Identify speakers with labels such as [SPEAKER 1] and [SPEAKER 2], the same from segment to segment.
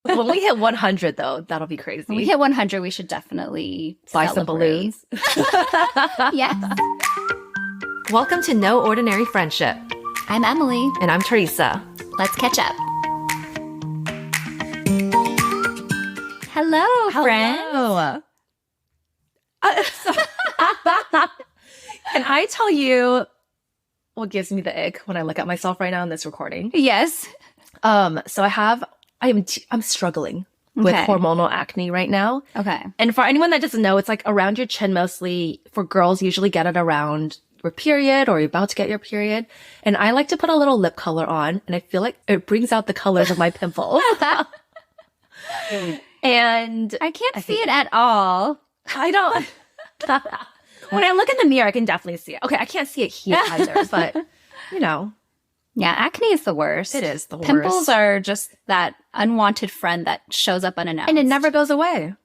[SPEAKER 1] When we hit 100, though, that'll be crazy.
[SPEAKER 2] When we hit 100, we should definitely
[SPEAKER 1] Buy
[SPEAKER 2] celebrate.
[SPEAKER 1] some balloons.
[SPEAKER 2] Yes.
[SPEAKER 1] Welcome to No Ordinary Friendship.
[SPEAKER 2] I'm Emily.
[SPEAKER 1] And I'm Teresa.
[SPEAKER 2] Let's catch up. Hello, friends.
[SPEAKER 1] Hello. Can I tell you what gives me the ick when I look at myself right now in this recording?
[SPEAKER 2] Yes.
[SPEAKER 1] So I'm struggling with hormonal acne right now.
[SPEAKER 2] Okay.
[SPEAKER 1] And for anyone that doesn't know, it's like around your chin mostly. For girls, usually get it around your period or you're about to get your period. And I like to put a little lip color on, and I feel like it brings out the colors of my pimples. And
[SPEAKER 2] I can't see it at all.
[SPEAKER 1] I don't. When I look in the mirror, I can definitely see it. Okay, I can't see it here either, but you know.
[SPEAKER 2] Yeah, acne is the worst.
[SPEAKER 1] It is the worst.
[SPEAKER 2] Pimples are just that unwanted friend that shows up unannounced.
[SPEAKER 1] And it never goes away.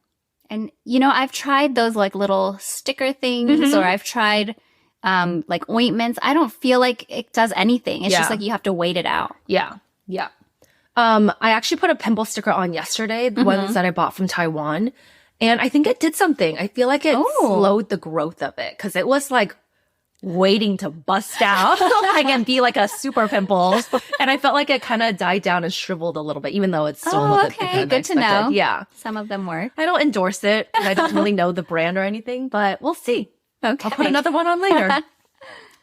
[SPEAKER 2] And, you know, I've tried those like little sticker things or I've tried like ointments. I don't feel like it does anything. It's just like you have to wait it out.
[SPEAKER 1] Yeah. Yeah. I actually put a pimple sticker on yesterday, the ones that I bought from Taiwan. And I think it did something. I feel like it slowed the growth of it because it was like waiting to bust out and be like a super pimple. And I felt like it kind of died down and shriveled a little bit, even though it's still a little bit bigger than I
[SPEAKER 2] good to know.
[SPEAKER 1] expected. Yeah.
[SPEAKER 2] Some of them work.
[SPEAKER 1] I don't endorse it. And I don't really know the brand or anything, but we'll see.
[SPEAKER 2] Okay.
[SPEAKER 1] I'll put another one on later.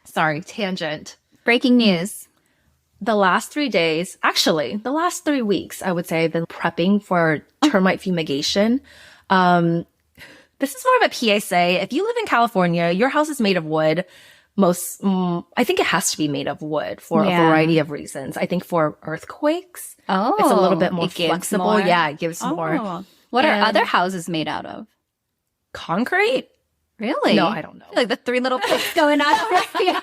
[SPEAKER 1] Sorry, tangent.
[SPEAKER 2] Breaking news.
[SPEAKER 1] The last 3 days, actually, the last 3 weeks, I would say I've been prepping for termite fumigation. This is more of a PSA. If you live in California, your house is made of wood. I think it has to be made of wood for a variety of reasons. I think for earthquakes, it's a little bit more flexible.
[SPEAKER 2] More.
[SPEAKER 1] Yeah, it gives more.
[SPEAKER 2] What are other houses made out of?
[SPEAKER 1] Concrete?
[SPEAKER 2] Really?
[SPEAKER 1] No, I don't know.
[SPEAKER 2] Like the three little pigs going on over here.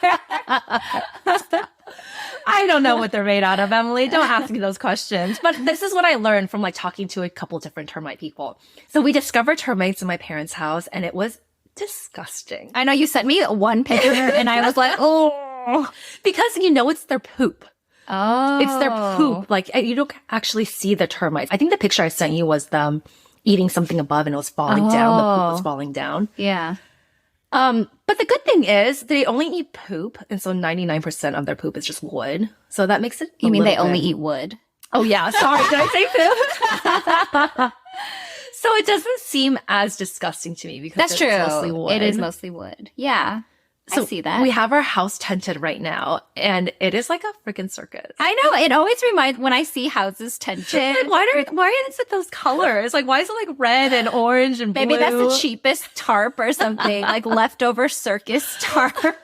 [SPEAKER 1] I don't know what they're made out of, Emily. Don't ask me those questions. But this is what I learned from like talking to a couple different termite people. So we discovered termites in my parents' house, and it was disgusting.
[SPEAKER 2] I know you sent me one picture, and I was like, oh.
[SPEAKER 1] Because you know it's their poop.
[SPEAKER 2] Oh.
[SPEAKER 1] It's their poop. Like, you don't actually see the termites. I think the picture I sent you was them eating something above, and it was falling down. The poop was falling down.
[SPEAKER 2] Yeah.
[SPEAKER 1] But the good thing is they only eat poop, and so 99% of their poop is just wood. So that makes it.
[SPEAKER 2] You mean they only eat wood?
[SPEAKER 1] Oh yeah, sorry, did I say poop? So it doesn't seem as disgusting to me because
[SPEAKER 2] that's
[SPEAKER 1] it's
[SPEAKER 2] true.
[SPEAKER 1] mostly wood.
[SPEAKER 2] It is mostly wood. Yeah.
[SPEAKER 1] So
[SPEAKER 2] I see that.
[SPEAKER 1] We have our house tented right now, and it is like a freaking circus.
[SPEAKER 2] I know. It always reminds when I see houses tented.
[SPEAKER 1] Like, why is it those colors? Like, why is it like red and orange and blue?
[SPEAKER 2] Maybe that's the cheapest tarp or something, like leftover circus tarp.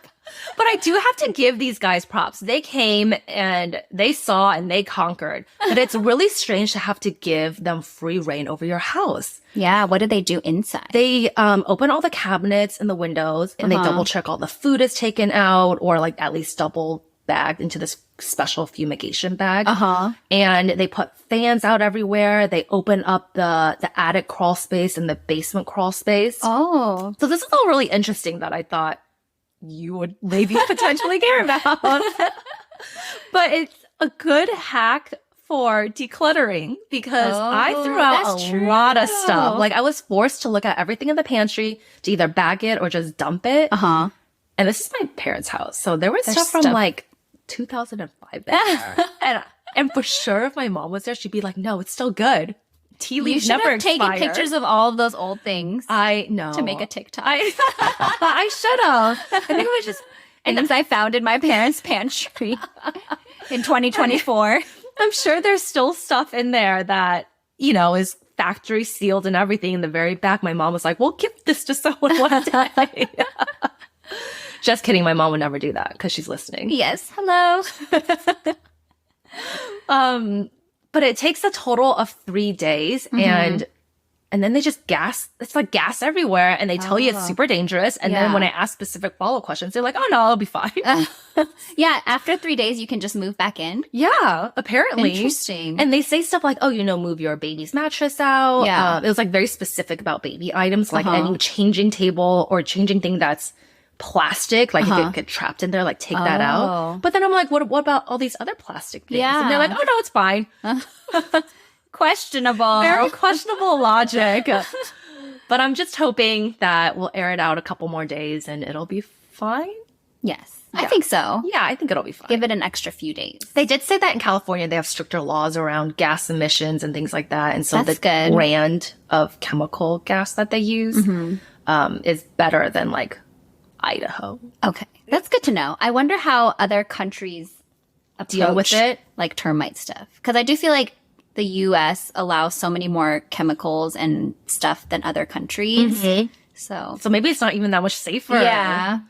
[SPEAKER 1] But I do have to give these guys props. They came and they saw and they conquered. But it's really strange to have to give them free reign over your house.
[SPEAKER 2] Yeah. What do they do inside?
[SPEAKER 1] They open all the cabinets and the windows, and they double check all the food is taken out, or like at least double bagged into this special fumigation bag. And they put fans out everywhere. They open up the attic crawl space and the basement crawl space.
[SPEAKER 2] Oh.
[SPEAKER 1] So this is all really interesting that I thought you would maybe potentially care about. But it's a good hack for decluttering because I threw out a lot of stuff. Like, I was forced to look at everything in the pantry to either bag it or just dump it. And this is my parents' house. So there was stuff from like 2005 there. and for sure, if my mom was there, she'd be like, no, it's still good. Tea leaves never expire.
[SPEAKER 2] You should have taken pictures of all of those old things.
[SPEAKER 1] I know.
[SPEAKER 2] To make a TikTok.
[SPEAKER 1] I should have. I think it was just
[SPEAKER 2] things I found in my parents' pantry in 2024.
[SPEAKER 1] I'm sure there's still stuff in there that, you know, is factory sealed and everything in the very back. My mom was like, well, give this to someone one day. Just kidding. My mom would never do that because she's listening.
[SPEAKER 2] Yes. Hello.
[SPEAKER 1] But it takes a total of 3 days, and then they just gas. It's like gas everywhere, and they tell you it's super dangerous. And then when I ask specific follow-up questions, they're like, "Oh no, I'll be fine."
[SPEAKER 2] Yeah, after 3 days, you can just move back in.
[SPEAKER 1] Yeah, apparently.
[SPEAKER 2] Interesting.
[SPEAKER 1] And they say stuff like, "Oh, you know, move your baby's mattress out."
[SPEAKER 2] Yeah,
[SPEAKER 1] it was like very specific about baby items, like any changing table or changing thing that's plastic, like if it get trapped in there, like take that out. But then I'm like, what about all these other plastic things? And they're like, oh no, it's fine.
[SPEAKER 2] questionable.
[SPEAKER 1] Very questionable logic. But I'm just hoping that we'll air it out a couple more days and it'll be fine.
[SPEAKER 2] Yes, I think so.
[SPEAKER 1] Yeah, I think it'll be fine.
[SPEAKER 2] Give it an extra few days.
[SPEAKER 1] They did say that in California, they have stricter laws around gas emissions and things like that. And so
[SPEAKER 2] That's
[SPEAKER 1] the
[SPEAKER 2] good.
[SPEAKER 1] brand of chemical gas that they use is better than like Idaho.
[SPEAKER 2] Okay, that's good to know. I wonder how other countries
[SPEAKER 1] Deal with it.
[SPEAKER 2] like termite stuff. Because I do feel like the U.S. allows so many more chemicals and stuff than other countries. So
[SPEAKER 1] maybe it's not even that much safer.
[SPEAKER 2] yeah.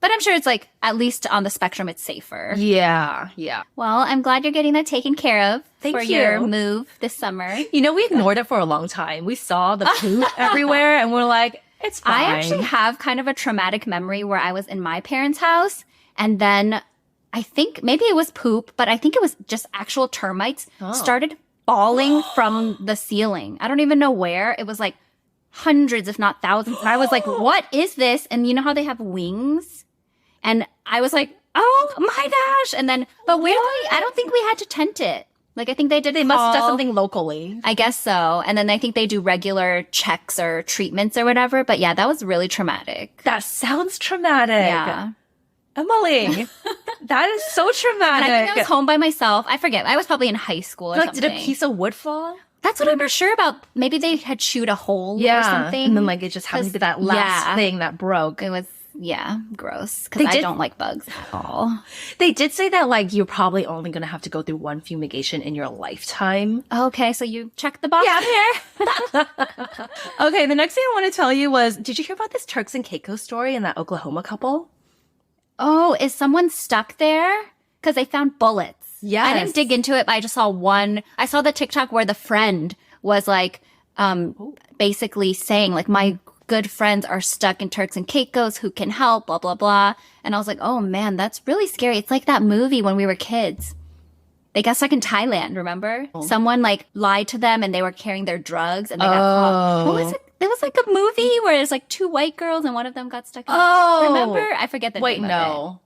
[SPEAKER 2] But I'm sure it's like, at least on the spectrum, it's safer.
[SPEAKER 1] Yeah.
[SPEAKER 2] Well, I'm glad you're getting that taken care of
[SPEAKER 1] Thank
[SPEAKER 2] for
[SPEAKER 1] you.
[SPEAKER 2] your move this summer.
[SPEAKER 1] You know, we ignored it for a long time. We saw the poop everywhere and we're like, it's fine.
[SPEAKER 2] I actually have kind of a traumatic memory where I was in my parents' house and then I think maybe it was poop, but I think it was just actual termites started falling from the ceiling. I don't even know where. It was like hundreds, if not thousands. And I was like, what is this? And you know how they have wings? And I was like, oh my gosh. And then, but weirdly, I don't think we had to tent it. Like, I think they did.
[SPEAKER 1] They must have done something locally.
[SPEAKER 2] I guess so. And then I think they do regular checks or treatments or whatever. But yeah, that was really traumatic.
[SPEAKER 1] That sounds traumatic.
[SPEAKER 2] Yeah.
[SPEAKER 1] Emily, that is so traumatic.
[SPEAKER 2] And I think I was home by myself. I forget. I was probably in high school or
[SPEAKER 1] like,
[SPEAKER 2] something.
[SPEAKER 1] did a piece of wood fall?
[SPEAKER 2] That's what I'm not sure about. Maybe they had chewed a hole or something.
[SPEAKER 1] And then like it just happened to be that last thing that broke.
[SPEAKER 2] It was, gross. Because I don't like bugs at all.
[SPEAKER 1] They did say that like you're probably only going to have to go through one fumigation in your lifetime.
[SPEAKER 2] Okay, so you checked the box here.
[SPEAKER 1] Okay, the next thing I want to tell you was, did you hear about this Turks and Caicos story in that Oklahoma couple?
[SPEAKER 2] Oh, is someone stuck there? Because they found bullets.
[SPEAKER 1] Yes.
[SPEAKER 2] I didn't dig into it, but I just saw one. I saw the TikTok where the friend was like, basically saying like, my good friends are stuck in Turks and Caicos. Who can help? Blah, blah, blah. And I was like, oh man, that's really scary. It's like that movie when we were kids. They got stuck in Thailand, remember? Someone like lied to them and they were carrying their drugs and they got caught. What was it? There was like a movie where it's like two white girls and one of them got stuck in remember? I forget the name of it.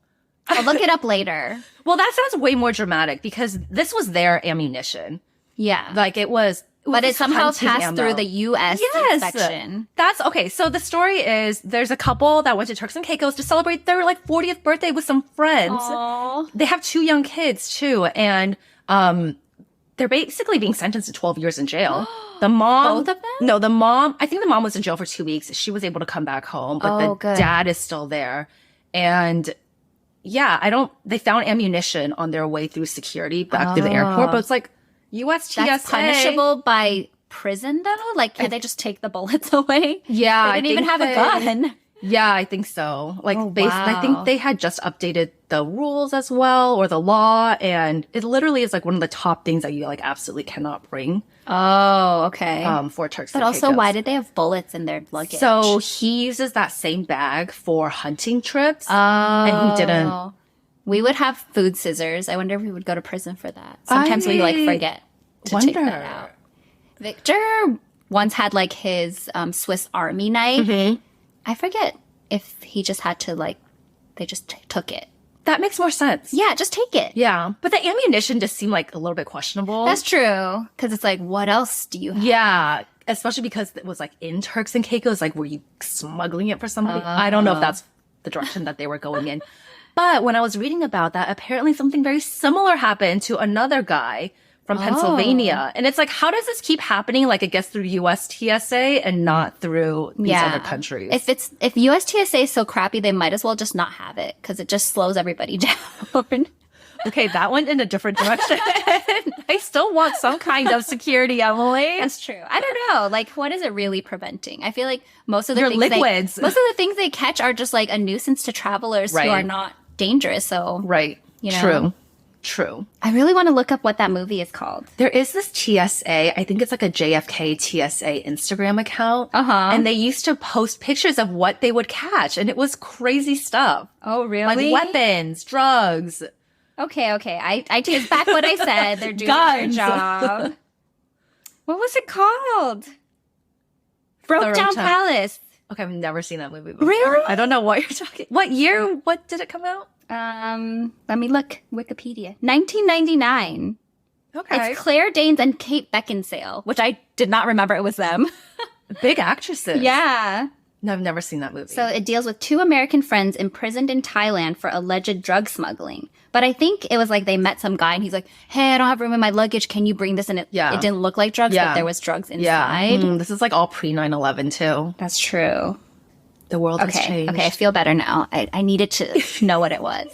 [SPEAKER 2] I'll look it up later.
[SPEAKER 1] Well, that sounds way more dramatic because this was their ammunition.
[SPEAKER 2] Yeah.
[SPEAKER 1] Like it was
[SPEAKER 2] but it somehow passed through the U.S.
[SPEAKER 1] Yes.
[SPEAKER 2] inspection.
[SPEAKER 1] That's okay. So the story is there's a couple that went to Turks and Caicos to celebrate their like 40th birthday with some friends.
[SPEAKER 2] Aww.
[SPEAKER 1] They have 2 young kids too. And they're basically being sentenced to 12 years in jail. The mom.
[SPEAKER 2] Both of them?
[SPEAKER 1] No, the mom. I think the mom was in jail for 2 weeks. She was able to come back home. But the dad is still there. And yeah, they found ammunition on their way through security back to the airport. But it's like, U.S. TSA.
[SPEAKER 2] That's punishable by prison, though? Like, can they just take the bullets away?
[SPEAKER 1] Yeah.
[SPEAKER 2] They didn't even have a gun.
[SPEAKER 1] Yeah, I think so. Like, I think they had just updated the rules as well, or the law, and it literally is like one of the top things that you like absolutely cannot bring.
[SPEAKER 2] Oh, okay.
[SPEAKER 1] For Turks
[SPEAKER 2] but
[SPEAKER 1] and
[SPEAKER 2] also,
[SPEAKER 1] Caicos.
[SPEAKER 2] why did they have bullets in their luggage?
[SPEAKER 1] So he uses that same bag for hunting trips.
[SPEAKER 2] Oh.
[SPEAKER 1] And he didn't.
[SPEAKER 2] We would have food scissors. I wonder if we would go to prison for that. Sometimes we like forget to take that out. Victor once had like his Swiss Army knife. I forget if he just had to like, they just took it.
[SPEAKER 1] That makes more sense.
[SPEAKER 2] Yeah, just take it.
[SPEAKER 1] Yeah. But the ammunition just seemed like a little bit questionable.
[SPEAKER 2] That's true. Because it's like, what else do you have?
[SPEAKER 1] Yeah. Especially because it was like in Turks and Caicos. Like, were you smuggling it for somebody? I don't know if that's the direction that they were going in. But when I was reading about that, apparently something very similar happened to another guy from Pennsylvania. And it's like, how does this keep happening? Like, it gets through US TSA and not through these other countries.
[SPEAKER 2] If US TSA is so crappy, they might as well just not have it because it just slows everybody down.
[SPEAKER 1] Okay, that went in a different direction. I still want some kind of security, Emily.
[SPEAKER 2] That's true. I don't know. Like, what is it really preventing? I feel like most of the
[SPEAKER 1] liquids.
[SPEAKER 2] most of the things they catch are just like a nuisance to travelers who are not dangerous. So
[SPEAKER 1] you know. True.
[SPEAKER 2] I really want to look up what that movie is called.
[SPEAKER 1] There is this TSA. I think it's like a JFK TSA Instagram account. And they used to post pictures of what they would catch, and it was crazy stuff.
[SPEAKER 2] Oh, really?
[SPEAKER 1] Like weapons, drugs.
[SPEAKER 2] Okay. I take back what I said. They're doing their job. What was it called? Broke Down Palace.
[SPEAKER 1] Okay, I've never seen that movie before.
[SPEAKER 2] Really?
[SPEAKER 1] I don't know what you're talking. What year? What did it come out?
[SPEAKER 2] Let me look. Wikipedia. 1999.
[SPEAKER 1] Okay.
[SPEAKER 2] It's Claire Danes and Kate Beckinsale, which I did not remember it was them.
[SPEAKER 1] Big actresses.
[SPEAKER 2] Yeah.
[SPEAKER 1] No, I've never seen that movie.
[SPEAKER 2] So it deals with two American friends imprisoned in Thailand for alleged drug smuggling. But I think it was like they met some guy and he's like, hey, I don't have room in my luggage. Can you bring this? And it didn't look like drugs, but there was drugs inside.
[SPEAKER 1] This is like all pre 9/11 too.
[SPEAKER 2] That's true.
[SPEAKER 1] The world has changed.
[SPEAKER 2] Okay, I feel better now. I needed to know what it was.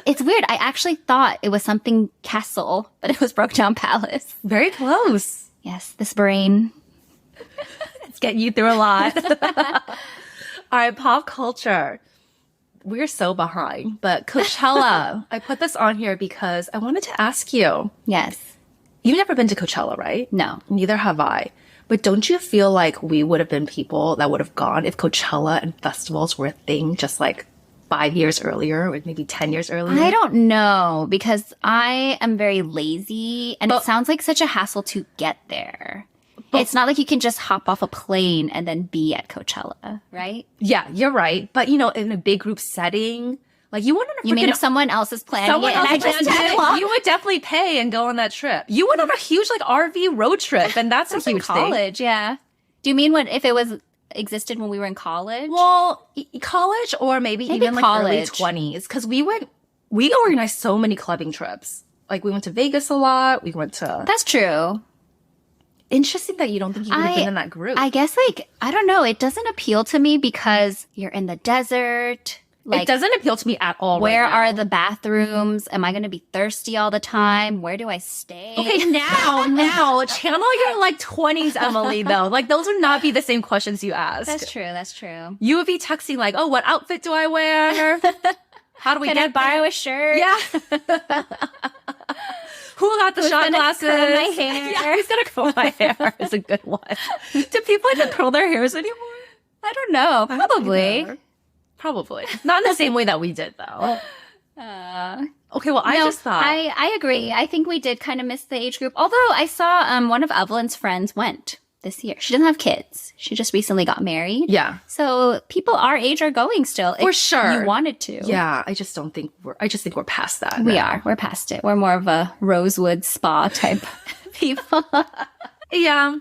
[SPEAKER 2] It's weird. I actually thought it was something castle, but it was Broke Down Palace.
[SPEAKER 1] Very close.
[SPEAKER 2] Yes, this brain.
[SPEAKER 1] It's getting you through a lot. All right, pop culture. We're so behind, but Coachella. I put this on here because I wanted to ask you.
[SPEAKER 2] Yes.
[SPEAKER 1] You've never been to Coachella, right?
[SPEAKER 2] No.
[SPEAKER 1] Neither have I. But don't you feel like we would have been people that would have gone if Coachella and festivals were a thing just like 5 years earlier or maybe 10 years earlier?
[SPEAKER 2] I don't know because I am very lazy and it sounds like such a hassle to get there. It's not like you can just hop off a plane and then be at Coachella, right?
[SPEAKER 1] Yeah, you're right. But, you know, in a big group setting, like you wouldn't have
[SPEAKER 2] You mean if someone else is planning it and I just tag along?
[SPEAKER 1] You would definitely pay and go on that trip. You would have a huge like RV road trip and that's a huge
[SPEAKER 2] college, thing. Yeah. Do you mean if it was existed when we were in college?
[SPEAKER 1] Well, college or maybe even like
[SPEAKER 2] college.
[SPEAKER 1] Early 20s. Because we organized so many clubbing trips. Like we went to Vegas a lot. We went to...
[SPEAKER 2] That's true.
[SPEAKER 1] Interesting that you don't think you would have been in that group.
[SPEAKER 2] I guess, like, I don't know. It doesn't appeal to me because you're in the desert. Like,
[SPEAKER 1] it doesn't appeal to me at all.
[SPEAKER 2] Where are the bathrooms? Am I going to be thirsty all the time? Where do I stay?
[SPEAKER 1] Okay, now, channel your like 20s, Emily, though. Like, those would not be the same questions you ask.
[SPEAKER 2] That's true. That's true.
[SPEAKER 1] You would be texting like, oh, what outfit do I wear? How do we
[SPEAKER 2] Can I borrow a shirt?
[SPEAKER 1] Yeah. Who got the shot glasses?
[SPEAKER 2] Curl my hair?
[SPEAKER 1] Yeah, who's gonna curl my hair? Is a good one. Do people even curl their hairs anymore?
[SPEAKER 2] I don't know.
[SPEAKER 1] Probably. Not in the same way that we did, though. Okay, well, I just thought...
[SPEAKER 2] I agree. I think we did kind of miss the age group. Although I saw one of Evelyn's friends went this year. She doesn't have kids. She just recently got married.
[SPEAKER 1] Yeah.
[SPEAKER 2] So people our age are going still.
[SPEAKER 1] For sure.
[SPEAKER 2] You wanted to.
[SPEAKER 1] Yeah, I just think we're past that.
[SPEAKER 2] We are. We're past it. We're more of a Rosewood spa type people.
[SPEAKER 1] Yeah.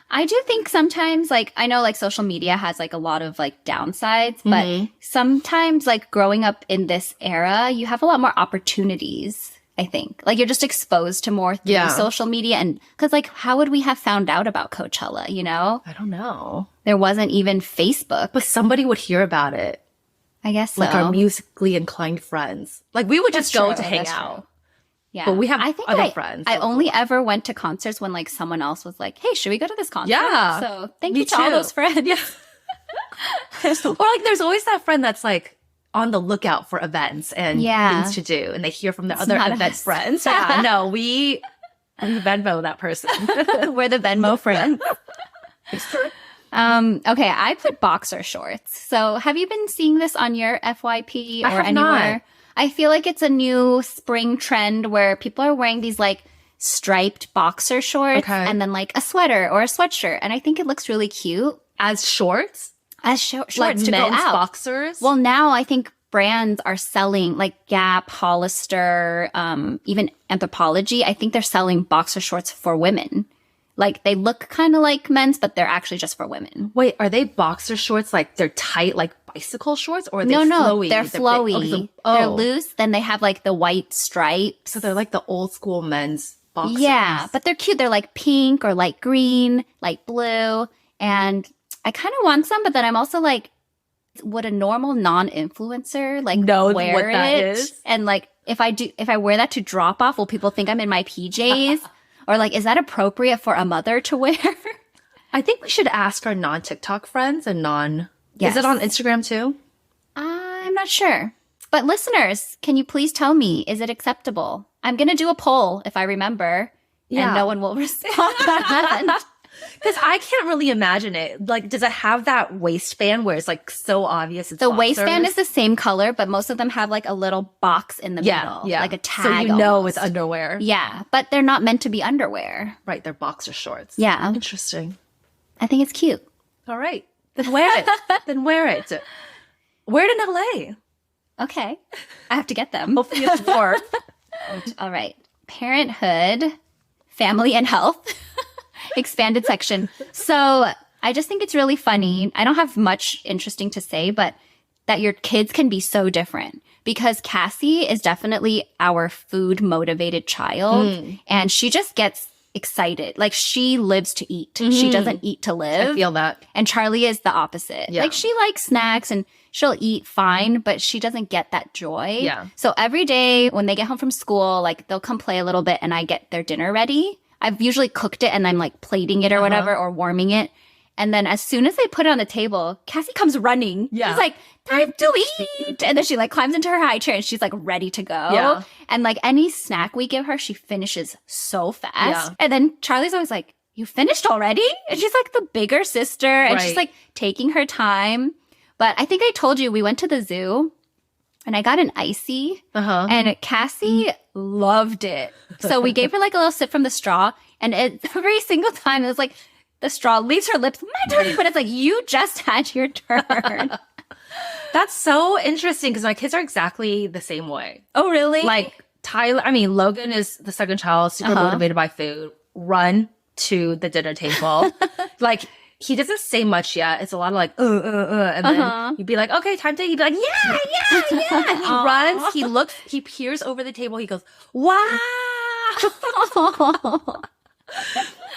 [SPEAKER 2] I do think sometimes, like, I know, like, social media has, like, a lot of, like, downsides, but sometimes, like, growing up in this era, you have a lot more opportunities, I think. Like, you're just exposed to more through social media. And, because, like, how would we have found out about Coachella, you know?
[SPEAKER 1] I don't know.
[SPEAKER 2] There wasn't even Facebook.
[SPEAKER 1] But somebody would hear about it.
[SPEAKER 2] I guess so.
[SPEAKER 1] Like, our musically inclined friends. Like, we would just go to hang out.
[SPEAKER 2] Yeah.
[SPEAKER 1] But we have other friends.
[SPEAKER 2] I only ever went to concerts when like someone else was like, hey, should we go to this concert?
[SPEAKER 1] Yeah.
[SPEAKER 2] So thank you to all those friends.
[SPEAKER 1] Yeah. Or like there's always that friend that's like on the lookout for events and things to do. And they hear from their other event friends. Yeah. No, we Venmo that person.
[SPEAKER 2] We're the Venmo friends. Okay, I put boxer shorts. So have you been seeing this on your FYP or anywhere?
[SPEAKER 1] Not.
[SPEAKER 2] I feel like it's a new spring trend where people are wearing these like striped boxer shorts and then like a sweater or a sweatshirt. And I think it looks really cute.
[SPEAKER 1] As shorts?
[SPEAKER 2] As shorts
[SPEAKER 1] like
[SPEAKER 2] to go out.
[SPEAKER 1] Boxers?
[SPEAKER 2] Well, now I think brands are selling like Gap, Hollister, even Anthropologie. I think they're selling boxer shorts for women. Like they look kind of like men's, but they're actually just for women.
[SPEAKER 1] Wait, are they boxer shorts? Like they're tight, like bicycle shorts, or are they
[SPEAKER 2] flowy?
[SPEAKER 1] No,
[SPEAKER 2] they're flowy. They're loose. Then they have like the white stripes.
[SPEAKER 1] So they're like the old school men's boxers.
[SPEAKER 2] Yeah, but they're cute. They're like pink or light green, light blue, and I kind of want some. But then I'm also like, would a normal non-influencer like
[SPEAKER 1] know
[SPEAKER 2] wear
[SPEAKER 1] what that
[SPEAKER 2] it?
[SPEAKER 1] is?
[SPEAKER 2] And like, if I wear that to drop off, will people think I'm in my PJs? Or like, is that appropriate for a mother to wear?
[SPEAKER 1] I think we should ask our non-TikTok friends and Is it on Instagram too?
[SPEAKER 2] I'm not sure. But listeners, can you please tell me, is it acceptable? I'm going to do a poll if I remember. Yeah. And no one will respond.
[SPEAKER 1] Because I can't really imagine it. Like, does it have that waistband where it's like so obvious it's
[SPEAKER 2] The
[SPEAKER 1] boxers?
[SPEAKER 2] waistband is the same color, but most of them have like a little box in the middle. Yeah. Like a tag.
[SPEAKER 1] So you know it's underwear.
[SPEAKER 2] Yeah. But they're not meant to be underwear.
[SPEAKER 1] Right. They're boxer shorts.
[SPEAKER 2] Yeah.
[SPEAKER 1] Interesting.
[SPEAKER 2] I think it's cute.
[SPEAKER 1] All right. Then wear it. Then wear it. Wear it in LA.
[SPEAKER 2] Okay. I have to get them.
[SPEAKER 1] Hopefully it's warm.
[SPEAKER 2] All right. Parenthood, Family and Health, expanded section. So I just think it's really funny. I don't have much interesting to say, but that your kids can be so different. Because Cassie is definitely our food motivated child, and she just gets excited. Like, she lives to eat. She doesn't eat to live.
[SPEAKER 1] I feel that.
[SPEAKER 2] And Charlie is the opposite.
[SPEAKER 1] Yeah.
[SPEAKER 2] Like, she likes snacks and she'll eat fine, but she doesn't get that joy.
[SPEAKER 1] Yeah.
[SPEAKER 2] So every day when they get home from school, like, they'll come play a little bit and I get their dinner ready. I've usually cooked it and I'm like plating it or whatever, or warming it. And then as soon as I put it on the table, Cassie comes running.
[SPEAKER 1] Yeah.
[SPEAKER 2] She's like, time to eat. And then she like climbs into her high chair and she's like ready to go.
[SPEAKER 1] Yeah.
[SPEAKER 2] And like any snack we give her, she finishes so fast.
[SPEAKER 1] Yeah.
[SPEAKER 2] And then Charlie's always like, you finished already? And she's like the bigger sister and she's like taking her time. But I think I told you we went to the zoo and I got an icy and Cassie loved it. So we gave her like a little sip from the straw and every single time it was like, the straw leaves her lips, my turn, but it's like, you just had your turn.
[SPEAKER 1] That's so interesting because my kids are exactly the same way.
[SPEAKER 2] Oh, really?
[SPEAKER 1] Like Logan is the second child, super motivated by food, run to the dinner table. Like, he doesn't say much yet. It's a lot of like, and then you'd be like, okay, time to eat. He'd be like, yeah. And he runs, he peers over the table. He goes, wow.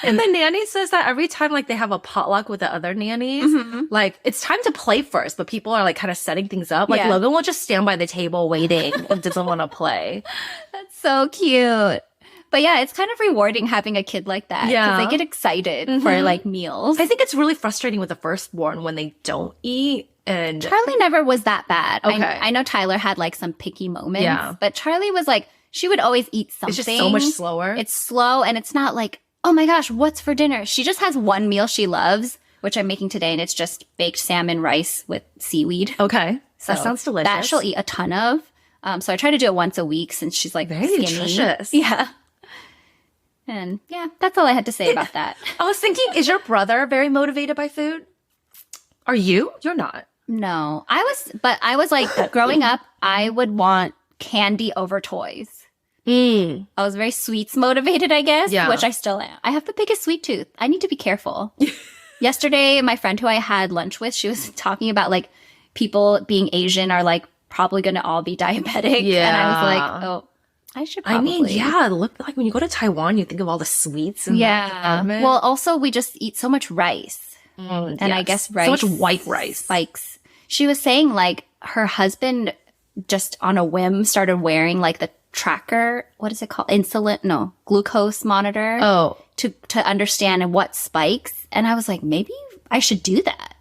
[SPEAKER 1] And the nanny says that every time like they have a potluck with the other nannies, like it's time to play first, but people are like kind of setting things up. Like Logan will just stand by the table waiting and doesn't want to play.
[SPEAKER 2] That's so cute. But yeah, it's kind of rewarding having a kid like that.
[SPEAKER 1] Yeah.
[SPEAKER 2] Because they get excited for like meals.
[SPEAKER 1] I think it's really frustrating with the firstborn when they don't eat. And
[SPEAKER 2] Charlie never was that bad.
[SPEAKER 1] Okay.
[SPEAKER 2] I know Tyler had like some picky moments.
[SPEAKER 1] Yeah.
[SPEAKER 2] But Charlie was like, she would always eat something.
[SPEAKER 1] it's just so much slower.
[SPEAKER 2] It's slow and it's not like, oh my gosh, what's for dinner? She just has one meal she loves, which I'm making today, and it's just baked salmon rice with seaweed.
[SPEAKER 1] Okay.
[SPEAKER 2] So
[SPEAKER 1] that sounds delicious.
[SPEAKER 2] That she'll eat a ton of. So I try to do it once a week since she's like
[SPEAKER 1] Very
[SPEAKER 2] skinny.
[SPEAKER 1] nutritious.
[SPEAKER 2] Yeah. And yeah, that's all I had to say about that.
[SPEAKER 1] I was thinking, is your brother very motivated by food? Are you? You're not.
[SPEAKER 2] No, I was like, growing up, I would want candy over toys. I was very sweets motivated, I guess, which I still am. I have the biggest sweet tooth. I need to be careful. Yesterday, my friend who I had lunch with, she was talking about like people being Asian are like probably going to all be diabetic. Yeah. And I was like, oh, I should probably.
[SPEAKER 1] Look, like when you go to Taiwan, you think of all the sweets. And
[SPEAKER 2] well, also we just eat so much rice. And I guess rice.
[SPEAKER 1] So much white rice.
[SPEAKER 2] Spikes. She was saying like her husband just on a whim started wearing like the tracker, what is it called? Glucose monitor.
[SPEAKER 1] Oh.
[SPEAKER 2] To understand what spikes. And I was like, maybe I should do that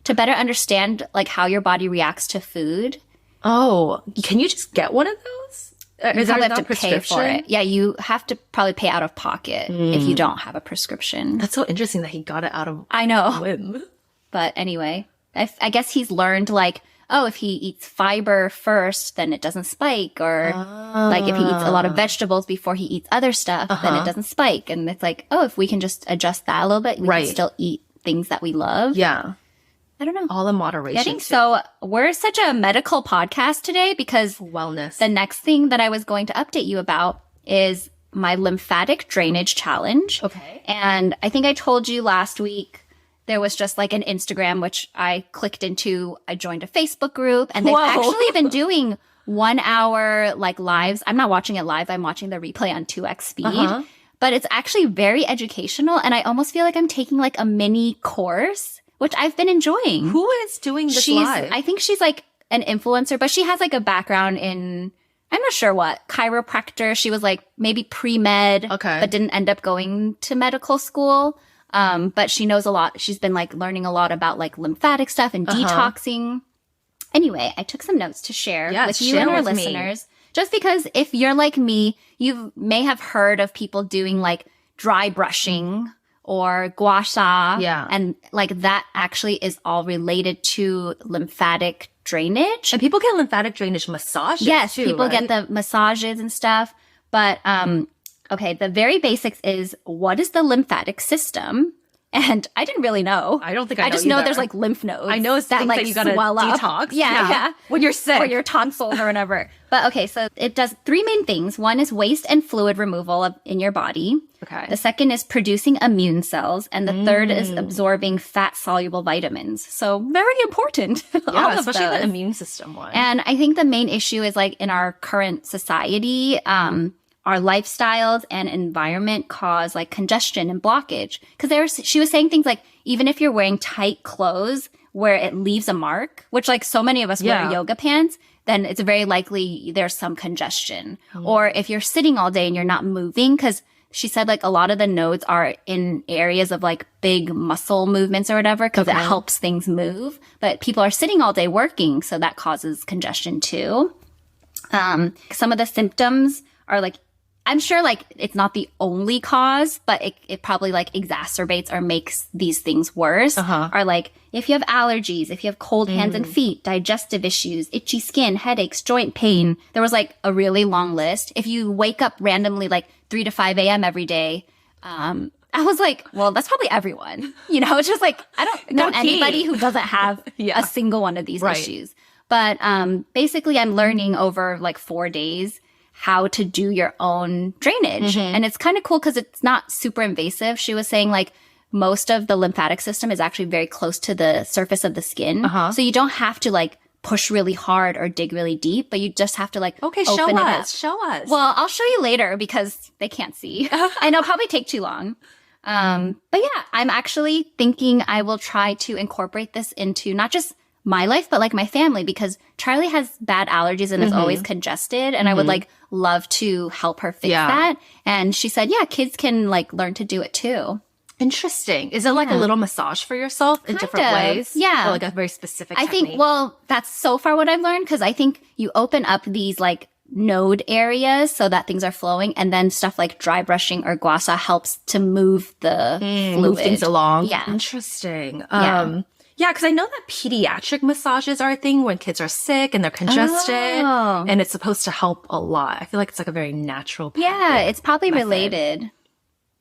[SPEAKER 2] to better understand like how your body reacts to food.
[SPEAKER 1] Oh, can you just get one of those?
[SPEAKER 2] You probably have to pay for it. Yeah, you have to probably pay out of pocket if you don't have a prescription.
[SPEAKER 1] That's so interesting that he got it out of
[SPEAKER 2] I know.
[SPEAKER 1] whim.
[SPEAKER 2] But anyway, I guess he's learned like, oh, if he eats fiber first, then it doesn't spike. Or like if he eats a lot of vegetables before he eats other stuff, then it doesn't spike. And it's like, oh, if we can just adjust that a little bit, we can still eat things that we love.
[SPEAKER 1] Yeah.
[SPEAKER 2] I don't know.
[SPEAKER 1] All in moderation.
[SPEAKER 2] I think so. We're such a medical podcast today because
[SPEAKER 1] wellness.
[SPEAKER 2] The next thing that I was going to update you about is my lymphatic drainage challenge.
[SPEAKER 1] Okay.
[SPEAKER 2] And I think I told you last week there was just like an Instagram, which I clicked into. I joined a Facebook group and they've actually been doing 1 hour like lives. I'm not watching it live. I'm watching the replay on 2x speed. But it's actually very educational. And I almost feel like I'm taking like a mini course, which I've been enjoying.
[SPEAKER 1] Who is doing this live?
[SPEAKER 2] I think she's like an influencer, but she has like a background in, I'm not sure what, chiropractor. She was like maybe pre-med, but didn't end up going to medical school. But she knows a lot. She's been like learning a lot about like lymphatic stuff and detoxing. Anyway, I took some notes to share with you and our listeners. Just because if you're like me, you may have heard of people doing like dry brushing or gua sha.
[SPEAKER 1] Yeah.
[SPEAKER 2] And like that actually is all related to lymphatic drainage.
[SPEAKER 1] And people get lymphatic drainage massages.
[SPEAKER 2] Yes,
[SPEAKER 1] too,
[SPEAKER 2] people
[SPEAKER 1] right?
[SPEAKER 2] get the massages and stuff. But okay, the very basics is what is the lymphatic system? And I didn't really know.
[SPEAKER 1] I don't think I know
[SPEAKER 2] just know
[SPEAKER 1] either.
[SPEAKER 2] there's like lymph nodes.
[SPEAKER 1] I know it's
[SPEAKER 2] that
[SPEAKER 1] things
[SPEAKER 2] like
[SPEAKER 1] that you gotta
[SPEAKER 2] swell up.
[SPEAKER 1] detox.
[SPEAKER 2] Yeah.
[SPEAKER 1] When you're sick.
[SPEAKER 2] Or your tonsils or whatever. But okay, so it does 3 main things. One is waste and fluid removal in your body.
[SPEAKER 1] Okay.
[SPEAKER 2] The second is producing immune cells. And the third is absorbing fat-soluble vitamins. So very important.
[SPEAKER 1] Yeah, especially the immune system one.
[SPEAKER 2] And I think the main issue is like in our current society, our lifestyles and environment cause like congestion and blockage. Because she was saying things like, even if you're wearing tight clothes where it leaves a mark, which like so many of us wear yoga pants, then it's very likely there's some congestion. Or if you're sitting all day and you're not moving, because she said like a lot of the nodes are in areas of like big muscle movements or whatever, because it helps things move. But people are sitting all day working, so that causes congestion too. Some of the symptoms are like, I'm sure like it's not the only cause, but it probably like exacerbates or makes these things worse. Are like if you have allergies, if you have cold hands and feet, digestive issues, itchy skin, headaches, joint pain. There was like a really long list. If you wake up randomly like 3 to 5 a.m. every day, I was like, well, that's probably everyone. You know, it's just like, I don't know anybody who doesn't have a single one of these issues. But basically I'm learning over like 4 days how to do your own drainage. And it's kind of cool because it's not super invasive. She was saying like most of the lymphatic system is actually very close to the surface of the skin. So you don't have to like push really hard or dig really deep, but you just have to like open it up.
[SPEAKER 1] Show us.
[SPEAKER 2] Well, I'll show you later because they can't see. And it'll probably take too long. But yeah, I'm actually thinking I will try to incorporate this into not just my life, but like my family, because Charlie has bad allergies and is always congested. And I would like love to help her fix that. And she said, yeah, kids can like learn to do it too.
[SPEAKER 1] Interesting. Is it like a little massage for yourself in different ways?
[SPEAKER 2] Yeah.
[SPEAKER 1] Or like a very specific technique?
[SPEAKER 2] think, well, that's so far what I've learned, because I think you open up these like node areas so that things are flowing, and then stuff like dry brushing or gua sha helps to move the fluid.
[SPEAKER 1] Move things along.
[SPEAKER 2] Yeah.
[SPEAKER 1] Interesting. Yeah, because I know that pediatric massages are a thing when kids are sick and they're congested, and it's supposed to help a lot. I feel like it's like a very natural
[SPEAKER 2] Yeah, it's probably
[SPEAKER 1] method.
[SPEAKER 2] related.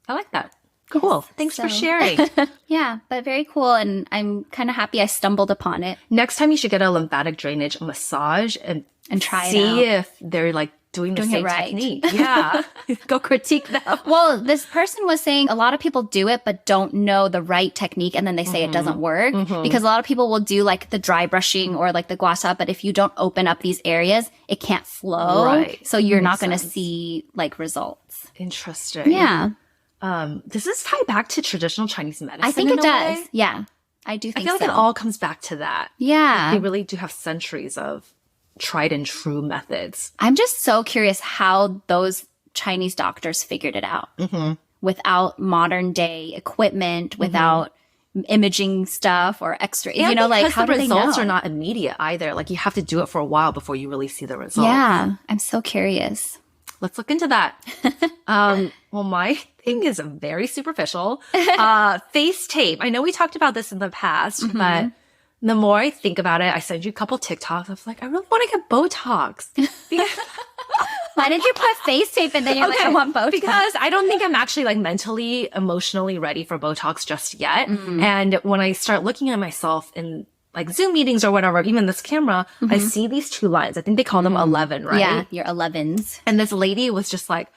[SPEAKER 1] I like that. Cool. Thanks for sharing.
[SPEAKER 2] Yeah, but very cool. And I'm kind of happy I stumbled upon it.
[SPEAKER 1] Next time you should get a lymphatic drainage massage and
[SPEAKER 2] try it
[SPEAKER 1] see
[SPEAKER 2] out.
[SPEAKER 1] if they're like doing the
[SPEAKER 2] Doing it
[SPEAKER 1] same
[SPEAKER 2] right.
[SPEAKER 1] technique. Yeah. Go critique them.
[SPEAKER 2] Well, this person was saying a lot of people do it, but don't know the right technique. And then they say it doesn't work because a lot of people will do like the dry brushing or like the gua sha. But if you don't open up these areas, it can't flow.
[SPEAKER 1] Right.
[SPEAKER 2] So you're not going to see like results.
[SPEAKER 1] Interesting.
[SPEAKER 2] Yeah.
[SPEAKER 1] Does this tie back to traditional Chinese medicine?
[SPEAKER 2] I think
[SPEAKER 1] in
[SPEAKER 2] it
[SPEAKER 1] a
[SPEAKER 2] does.
[SPEAKER 1] way?
[SPEAKER 2] Yeah. I do
[SPEAKER 1] I
[SPEAKER 2] think
[SPEAKER 1] feel like
[SPEAKER 2] so.
[SPEAKER 1] it all comes back to that.
[SPEAKER 2] Yeah.
[SPEAKER 1] They really do have centuries of tried and true methods.
[SPEAKER 2] I'm just so curious how those Chinese doctors figured it out without modern day equipment, without imaging stuff or X-ray.
[SPEAKER 1] And
[SPEAKER 2] you know, like
[SPEAKER 1] because
[SPEAKER 2] how
[SPEAKER 1] the
[SPEAKER 2] do they
[SPEAKER 1] results
[SPEAKER 2] know?
[SPEAKER 1] are not immediate either. Like you have to do it for a while before you really see the results.
[SPEAKER 2] Yeah, I'm so curious.
[SPEAKER 1] Let's look into that. Well, my thing is very superficial. Face tape. I know we talked about this in the past, but the more I think about it, I send you a couple TikToks. I was like, I really want to get Botox.
[SPEAKER 2] Why did you put face tape and then you're like, I want Botox?
[SPEAKER 1] Because I don't think I'm actually like mentally, emotionally ready for Botox just yet. And when I start looking at myself in like Zoom meetings or whatever, even this camera, I see these 2 lines. I think they call them 11, right?
[SPEAKER 2] Yeah, your 11s.
[SPEAKER 1] And this lady was just like,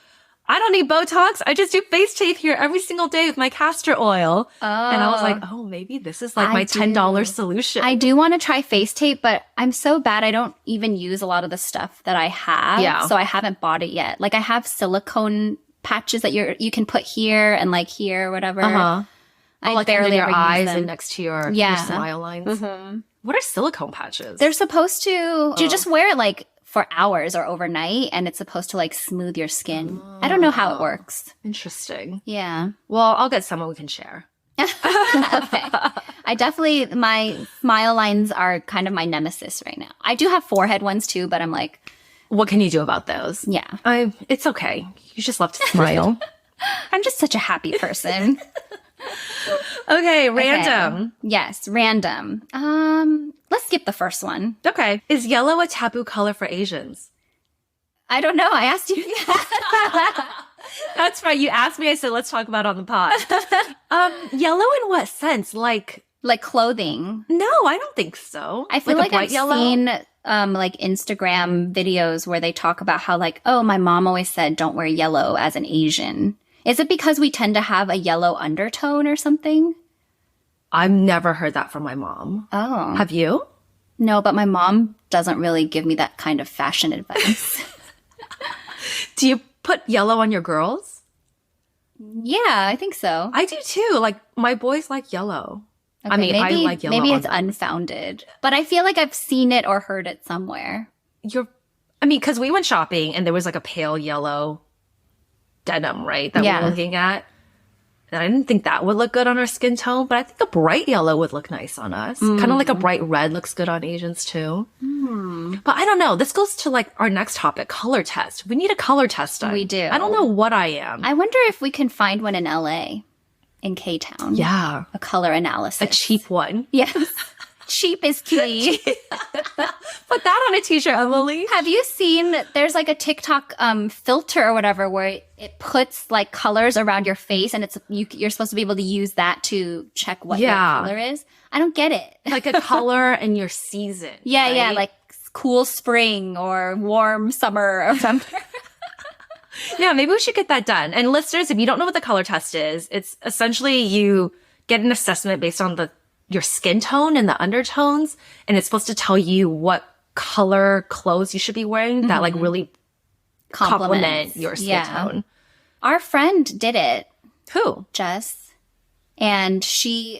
[SPEAKER 1] I don't need Botox. I just do face tape here every single day with my castor oil. And I was like, oh, maybe this is like my $10 solution.
[SPEAKER 2] I do want to try face tape, but I'm so bad. I don't even use a lot of the stuff that I have.
[SPEAKER 1] Yeah.
[SPEAKER 2] So I haven't bought it yet. Like I have silicone patches that you can put here and like here or whatever. I
[SPEAKER 1] like
[SPEAKER 2] barely
[SPEAKER 1] under your
[SPEAKER 2] ever use
[SPEAKER 1] eyes
[SPEAKER 2] them.
[SPEAKER 1] and next to your smile lines. What are silicone patches?
[SPEAKER 2] They're supposed to, you just wear it like for hours or overnight, and it's supposed to like smooth your skin. I don't know how it works.
[SPEAKER 1] Interesting.
[SPEAKER 2] Yeah.
[SPEAKER 1] Well, I'll get someone we can share.
[SPEAKER 2] Okay. I definitely, my smile lines are kind of my nemesis right now. I do have forehead ones too, but I'm like,
[SPEAKER 1] What can you do about those?
[SPEAKER 2] yeah.
[SPEAKER 1] It's okay. You just love to smile.
[SPEAKER 2] I'm just such a happy person.
[SPEAKER 1] Okay, random.
[SPEAKER 2] Yes, random. Let's skip the first one.
[SPEAKER 1] Okay. Is yellow a taboo color for Asians?
[SPEAKER 2] I don't know. I asked you.
[SPEAKER 1] That's right. You asked me. I said, let's talk about it on the pod. Yellow in what sense? Like
[SPEAKER 2] Like clothing.
[SPEAKER 1] no, I don't think so.
[SPEAKER 2] I feel
[SPEAKER 1] a
[SPEAKER 2] like
[SPEAKER 1] bright
[SPEAKER 2] I've
[SPEAKER 1] yellow?
[SPEAKER 2] seen like Instagram videos where they talk about how like, oh, my mom always said don't wear yellow as an Asian. Is it because we tend to have a yellow undertone or something?
[SPEAKER 1] I've never heard that from my mom.
[SPEAKER 2] Oh.
[SPEAKER 1] Have you?
[SPEAKER 2] No, but my mom doesn't really give me that kind of fashion advice.
[SPEAKER 1] Do you put yellow on your girls?
[SPEAKER 2] Yeah, I think so.
[SPEAKER 1] I do too. Like, my boys like yellow.
[SPEAKER 2] Okay,
[SPEAKER 1] I mean,
[SPEAKER 2] maybe,
[SPEAKER 1] I like yellow.
[SPEAKER 2] Maybe it's
[SPEAKER 1] on them.
[SPEAKER 2] unfounded, but I feel like I've seen it or heard it somewhere.
[SPEAKER 1] Because we went shopping and there was like a pale yellow denim, right? That we were looking at. And I didn't think that would look good on our skin tone, but I think a bright yellow would look nice on us. Kind of like a bright red looks good on Asians too. But I don't know. This goes to like our next topic, color test. We need a color test done.
[SPEAKER 2] We do.
[SPEAKER 1] I don't know what I am.
[SPEAKER 2] I wonder if we can find one in LA, in K-Town.
[SPEAKER 1] Yeah.
[SPEAKER 2] A color analysis.
[SPEAKER 1] A cheap one.
[SPEAKER 2] Yes. Cheap is key.
[SPEAKER 1] Put that on a t-shirt, Emily.
[SPEAKER 2] Have you seen, there's like a TikTok filter or whatever where it puts like colors around your face and you're supposed to be able to use that to check what your color is? I don't get it.
[SPEAKER 1] Like a color in your season.
[SPEAKER 2] Yeah,
[SPEAKER 1] right?
[SPEAKER 2] yeah, like cool spring or warm summer or something.
[SPEAKER 1] Yeah, maybe we should get that done. And listeners, if you don't know what the color test is, it's essentially you get an assessment based on your skin tone and the undertones, and it's supposed to tell you what color clothes you should be wearing that like really complement your skin tone.
[SPEAKER 2] Our friend did it.
[SPEAKER 1] Who?
[SPEAKER 2] Jess. And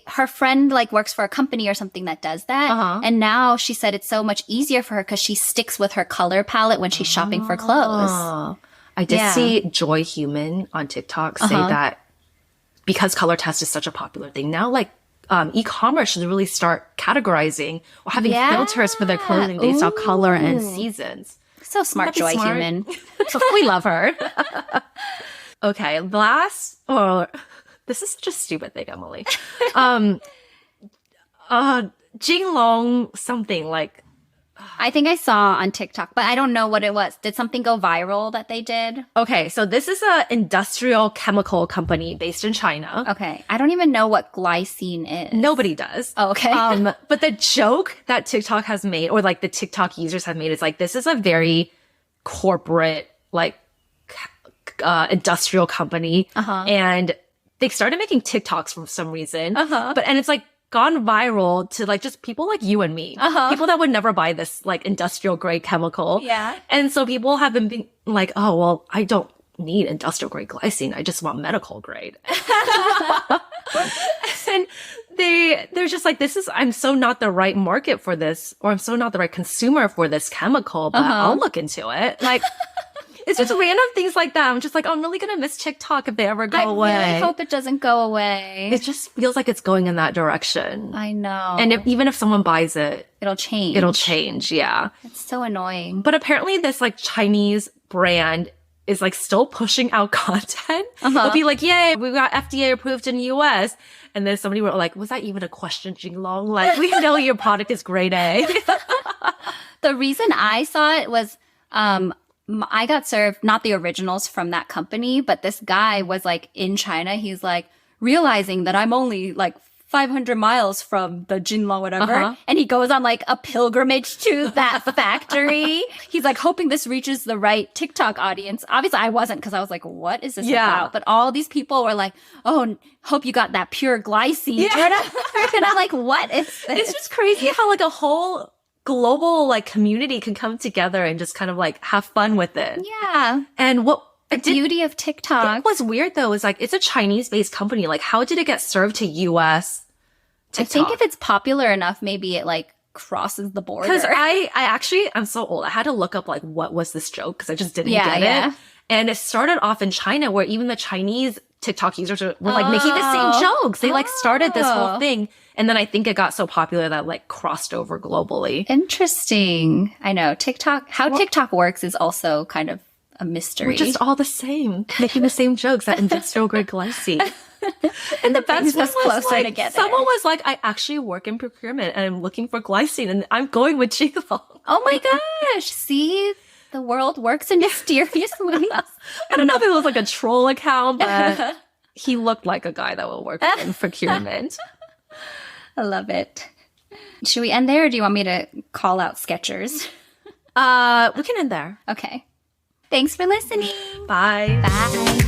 [SPEAKER 2] her friend like works for a company or something that does that. And now she said it's so much easier for her because she sticks with her color palette when she's shopping for clothes.
[SPEAKER 1] I did see Joy Human on TikTok say that because color test is such a popular thing now, like e-commerce should really start categorizing or having filters for their clothing based on color and seasons.
[SPEAKER 2] So smart, Joy Human.
[SPEAKER 1] We love her. Okay, this is such a stupid thing, Emily. Jinglong something like.
[SPEAKER 2] I think I saw on TikTok, but I don't know what it was. Did something go viral that they did?
[SPEAKER 1] Okay, so this is an industrial chemical company based in China.
[SPEAKER 2] Okay, I don't even know what glycine is.
[SPEAKER 1] Nobody does.
[SPEAKER 2] Oh, okay.
[SPEAKER 1] But the joke that TikTok has made, or like the TikTok users have made, is like, this is a very corporate, like, industrial company. And they started making TikToks for some reason. And it's like, gone viral to like just people like you and me. People that would never buy this like industrial grade chemical.
[SPEAKER 2] Yeah.
[SPEAKER 1] And so people have been being like, oh, well, I don't need industrial grade glycine. I just want medical grade. And they're just like, I'm so not the right market for this, or I'm so not the right consumer for this chemical, but I'll look into it. Like, it's just random things like that. I'm just like, I'm really going to miss TikTok if they ever go away.
[SPEAKER 2] I really hope it doesn't go away.
[SPEAKER 1] It just feels like it's going in that direction.
[SPEAKER 2] I know.
[SPEAKER 1] And even if someone buys it,
[SPEAKER 2] it'll change.
[SPEAKER 1] It'll change, yeah.
[SPEAKER 2] It's so annoying.
[SPEAKER 1] But apparently this like Chinese brand is like still pushing out content. It'll be like, yay, we got FDA approved in the US. And then somebody wrote like, was that even a question, Jinglong? Like, we know your product is grade A.
[SPEAKER 2] The reason I saw it was, I got served not the originals from that company, but this guy was like in China. He's like realizing that I'm only like 500 miles from the Jinlong whatever. And he goes on like a pilgrimage to that factory. He's like hoping this reaches the right TikTok audience. Obviously I wasn't, because I was like, what is this about? But all these people were like, oh, hope you got that pure glycine. And I'm like, what is this?
[SPEAKER 1] It's just crazy how like a whole global like community can come together and just kind of like have fun with it.
[SPEAKER 2] Yeah.
[SPEAKER 1] And what
[SPEAKER 2] the beauty of TikTok.
[SPEAKER 1] What's weird though is like it's a Chinese based company. Like how did it get served to US TikTok?
[SPEAKER 2] I think if it's popular enough, maybe it like crosses the border.
[SPEAKER 1] Because I'm so old. I had to look up like what was this joke because I just didn't get it. And it started off in China where even the Chinese TikTok users were like making the same jokes. They like started this whole thing. And then I think it got so popular that like crossed over globally.
[SPEAKER 2] Interesting. I know. TikTok works is also kind of a mystery.
[SPEAKER 1] We're just all the same, making the same jokes at industrial grade glycine. And the best one was like, together. Someone was like, I actually work in procurement and I'm looking for glycine and I'm going with Jinglong.
[SPEAKER 2] Oh my gosh. See? The world works in mysterious ways.
[SPEAKER 1] I don't know if it was like a troll account, but he looked like a guy that will work in procurement.
[SPEAKER 2] I love it. Should we end there or do you want me to call out Skechers?
[SPEAKER 1] We can end there.
[SPEAKER 2] Okay. Thanks for listening.
[SPEAKER 1] Bye.
[SPEAKER 2] Bye.